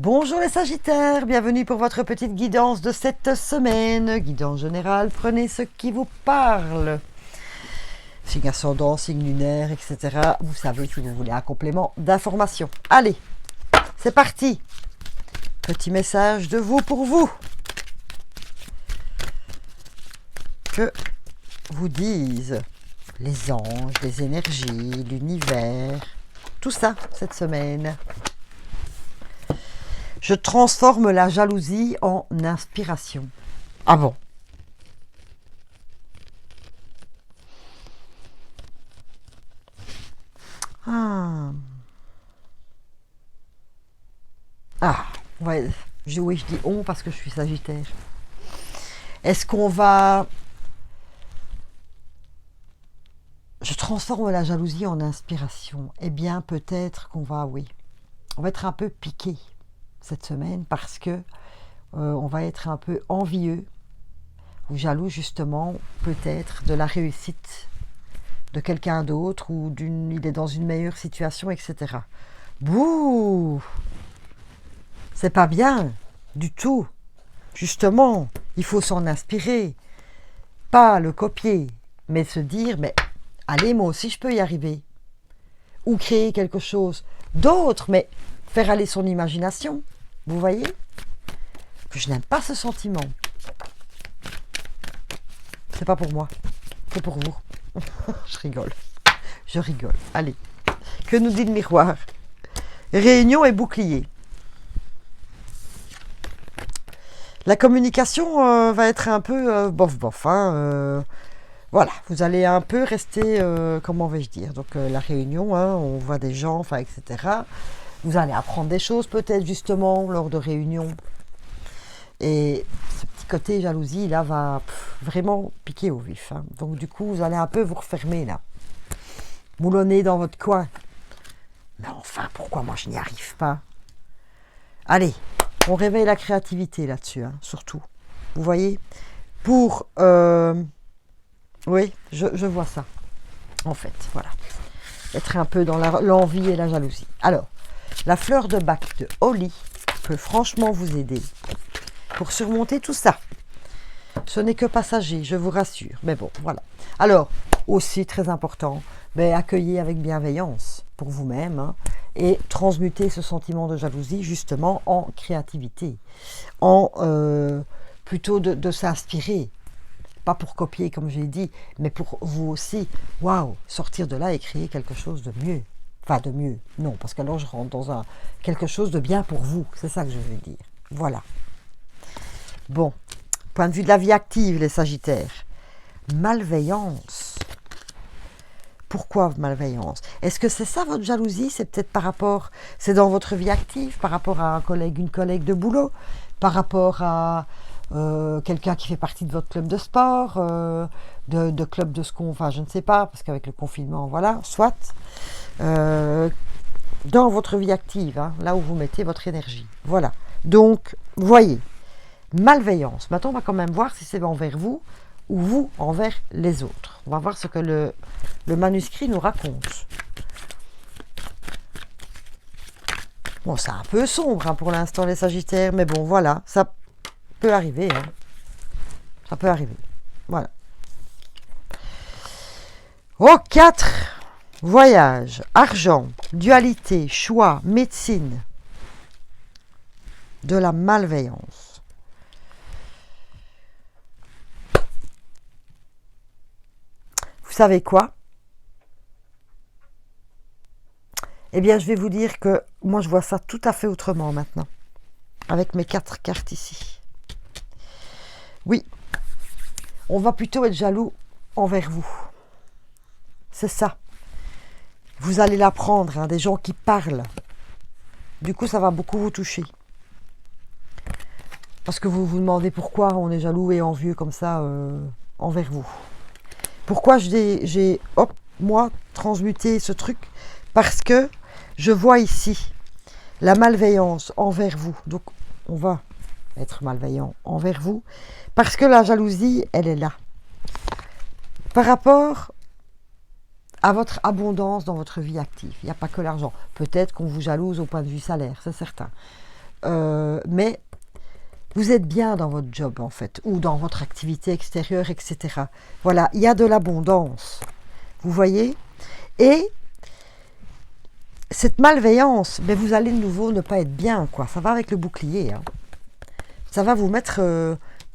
Bonjour les Sagittaires, bienvenue pour votre petite guidance de cette semaine. Guidance générale, prenez ce qui vous parle. Signe ascendant, signe lunaire, etc. Vous savez si vous voulez un complément d'information. Allez, c'est parti. Petit message de vous pour vous. Que vous disent les anges, les énergies, l'univers, tout ça cette semaine. Je transforme la jalousie en inspiration. Ah bon? Ouais, oui, je dis on parce que je suis Sagittaire. Est-ce qu'on va... Je transforme la jalousie en inspiration. Eh bien, peut-être qu'on va, oui, on va être un peu piqué cette semaine parce que on va être un peu envieux ou jaloux justement peut-être de la réussite de quelqu'un d'autre ou il est dans une meilleure situation, etc. Bouh, c'est pas bien du tout. Justement, il faut s'en inspirer, pas le copier, mais se dire, mais allez, moi aussi je peux y arriver. Ou créer quelque chose d'autre, mais faire aller son imagination. Vous voyez? Je n'aime pas ce sentiment. C'est pas pour moi, c'est pour vous. Je rigole. Je rigole. Allez. Que nous dit le miroir? Réunion et bouclier. La communication va être un peu bof bof. Voilà, vous allez un peu rester, comment vais-je dire, donc la réunion, on voit des gens, enfin, etc. Vous allez apprendre des choses peut-être justement lors de réunions. Et ce petit côté jalousie là va vraiment piquer au vif. Donc du coup, vous allez un peu vous refermer là. Moulonner dans votre coin. Mais enfin, pourquoi moi je n'y arrive pas? Allez, on réveille la créativité là-dessus, surtout. Vous voyez? Pour... oui, je vois ça. En fait, voilà. Être un peu dans l'envie et la jalousie. Alors, la fleur de bac de Holly peut franchement vous aider pour surmonter tout ça. Ce n'est que passager, je vous rassure. Mais bon, voilà. Alors, aussi très important, accueillez avec bienveillance pour vous-même et transmuter ce sentiment de jalousie justement en créativité, en plutôt de s'inspirer. Pas pour copier comme j'ai dit, mais pour vous aussi, waouh, sortir de là et créer quelque chose de mieux. Enfin, de mieux, non, parce qu'alors je rentre dans quelque chose de bien pour vous, c'est ça que je veux dire. Voilà. Bon, point de vue de la vie active, les Sagittaires. Malveillance. Pourquoi malveillance? Est-ce que c'est ça votre jalousie? C'est peut-être par rapport, c'est dans votre vie active, par rapport à un collègue, une collègue de boulot, par rapport à quelqu'un qui fait partie de votre club de sport, de club de secours, enfin je ne sais pas, parce qu'avec le confinement, voilà, soit dans votre vie active, là où vous mettez votre énergie. Voilà. Donc, voyez, malveillance. Maintenant, on va quand même voir si c'est envers vous ou vous envers les autres. On va voir ce que le manuscrit nous raconte. Bon, c'est un peu sombre pour l'instant, les Sagittaires, mais bon, voilà, ça peut arriver. Ça peut arriver. Voilà. Au 4, voyage, argent, dualité, choix, médecine, de la malveillance. Vous savez quoi? Eh bien, je vais vous dire que moi, je vois ça tout à fait autrement maintenant, avec mes 4 cartes ici. Oui, on va plutôt être jaloux envers vous. C'est ça. Vous allez l'apprendre, des gens qui parlent. Du coup, ça va beaucoup vous toucher. Parce que vous vous demandez pourquoi on est jaloux et envieux comme ça envers vous. Pourquoi j'ai, moi, transmuté ce truc? Parce que je vois ici la malveillance envers vous. Donc, on va être malveillant envers vous. Parce que la jalousie, elle est là. Par rapport à votre abondance dans votre vie active. Il n'y a pas que l'argent. Peut-être qu'on vous jalouse au point de vue salaire, c'est certain. mais vous êtes bien dans votre job, en fait, ou dans votre activité extérieure, etc. Voilà, il y a de l'abondance, vous voyez? Et cette malveillance, mais vous allez de nouveau ne pas être bien, quoi. Ça va avec le bouclier, hein. Ça va vous mettre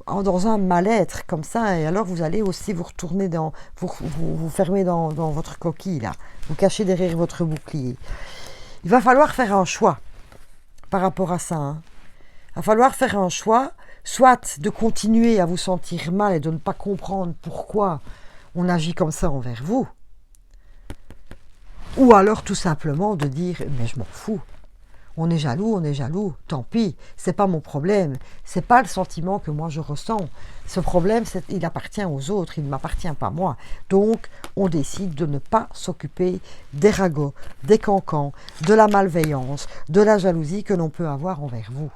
dans un mal-être, comme ça, et alors vous allez aussi vous retourner vous fermer dans votre coquille, là. Vous cachez derrière votre bouclier. Il va falloir faire un choix par rapport à ça, hein. Il va falloir faire un choix, soit de continuer à vous sentir mal et de ne pas comprendre pourquoi on agit comme ça envers vous, ou alors tout simplement de dire « mais je m'en fous, on est jaloux, tant pis, c'est pas mon problème, c'est pas le sentiment que moi je ressens, ce problème il appartient aux autres, il ne m'appartient pas moi, donc on décide de ne pas s'occuper des ragots, des cancans, de la malveillance, de la jalousie que l'on peut avoir envers vous. »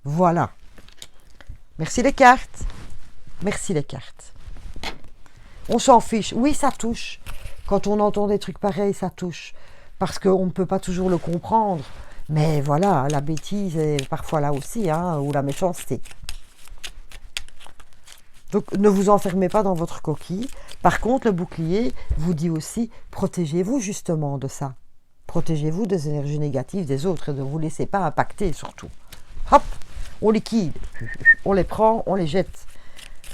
Voilà. Merci les cartes. Merci les cartes. On s'en fiche. Oui, ça touche. Quand on entend des trucs pareils, ça touche. Parce qu'on ne peut pas toujours le comprendre. Mais voilà, la bêtise est parfois là aussi, hein, ou la méchanceté. Donc, ne vous enfermez pas dans votre coquille. Par contre, le bouclier vous dit aussi, protégez-vous justement de ça. Protégez-vous des énergies négatives des autres et ne vous laissez pas impacter surtout. Hop, on liquide, on les prend, on les jette.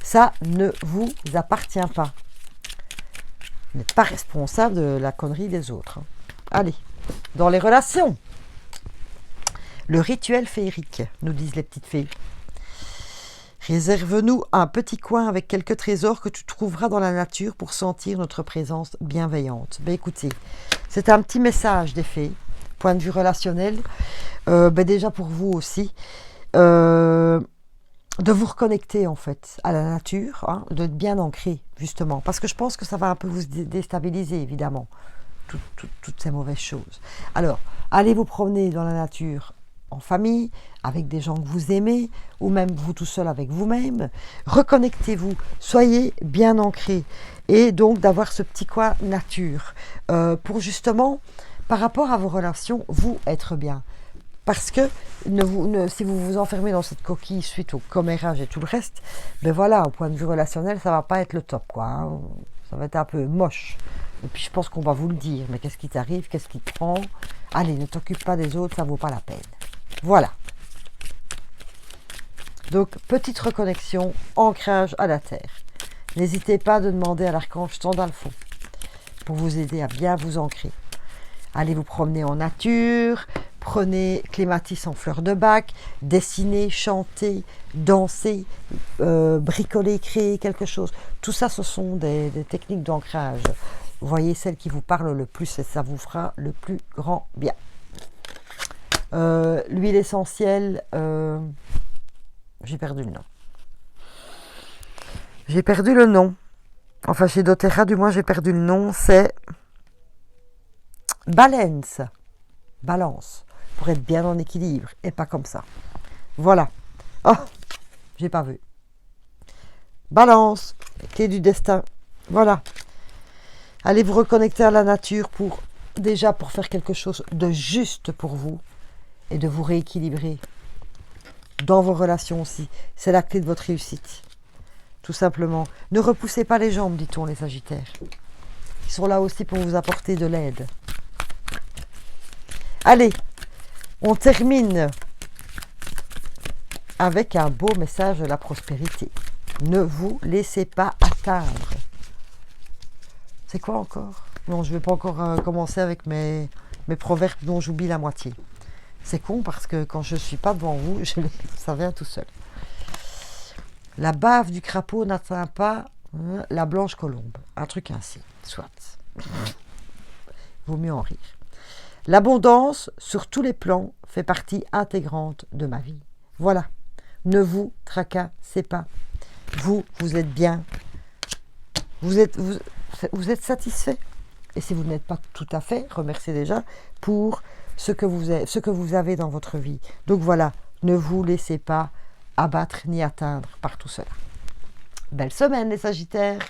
Ça ne vous appartient pas. Vous n'êtes pas responsable de la connerie des autres. Allez, dans les relations. Le rituel féerique, nous disent les petites fées. Réserve-nous un petit coin avec quelques trésors que tu trouveras dans la nature pour sentir notre présence bienveillante. Ben écoutez, c'est un petit message des fées, point de vue relationnel. Déjà pour vous aussi, de vous reconnecter en fait à la nature, hein, d'être bien ancré justement, parce que je pense que ça va un peu vous déstabiliser évidemment, toutes ces mauvaises choses. Alors, allez vous promener dans la nature en famille, avec des gens que vous aimez, ou même vous tout seul avec vous-même. Reconnectez-vous, soyez bien ancrés, et donc d'avoir ce petit coin nature, pour justement, par rapport à vos relations, vous être bien. Parce que si vous vous enfermez dans cette coquille suite au commérage et tout le reste, ben voilà, au point de vue relationnel, ça va pas être le top, quoi, hein. Ça va être un peu moche. Et puis je pense qu'on va vous le dire, mais qu'est-ce qui t'arrive, qu'est-ce qui te prend? Allez, ne t'occupe pas des autres, ça vaut pas la peine. Voilà. Donc, petite reconnexion, ancrage à la terre. N'hésitez pas à demander à l'archange Sandalphon pour vous aider à bien vous ancrer. Allez vous promener en nature, prenez clématis en fleurs de bac, dessinez, chantez, dansez, bricolez, créez quelque chose. Tout ça, ce sont des techniques d'ancrage. Voyez celle qui vous parle le plus et ça vous fera le plus grand bien. L'huile essentielle, j'ai perdu le nom. J'ai perdu le nom. Enfin, chez doTERRA, du moins, j'ai perdu le nom. C'est Balance. Balance. Pour être bien en équilibre et pas comme ça. Voilà. Oh, j'ai pas vu. Balance. Clé du destin. Voilà. Allez vous reconnecter à la nature pour faire quelque chose de juste pour vous et de vous rééquilibrer dans vos relations aussi. C'est la clé de votre réussite. Tout simplement. Ne repoussez pas les jambes, dit-on, les Sagittaires. Ils sont là aussi pour vous apporter de l'aide. Allez, on termine avec un beau message de la prospérité. Ne vous laissez pas atteindre. C'est quoi encore? Non, je ne vais pas encore commencer avec mes proverbes dont j'oublie la moitié. C'est con parce que quand je ne suis pas devant vous, ça vient tout seul. La bave du crapaud n'atteint pas la blanche colombe. Un truc ainsi, soit. Vaut mieux en rire. L'abondance, sur tous les plans, fait partie intégrante de ma vie. Voilà. Ne vous tracassez pas. Vous êtes bien. Vous êtes satisfait. Et si vous n'êtes pas tout à fait, remerciez déjà pour ce que vous avez dans votre vie. Donc voilà, ne vous laissez pas abattre ni atteindre par tout cela. Belle semaine les Sagittaires!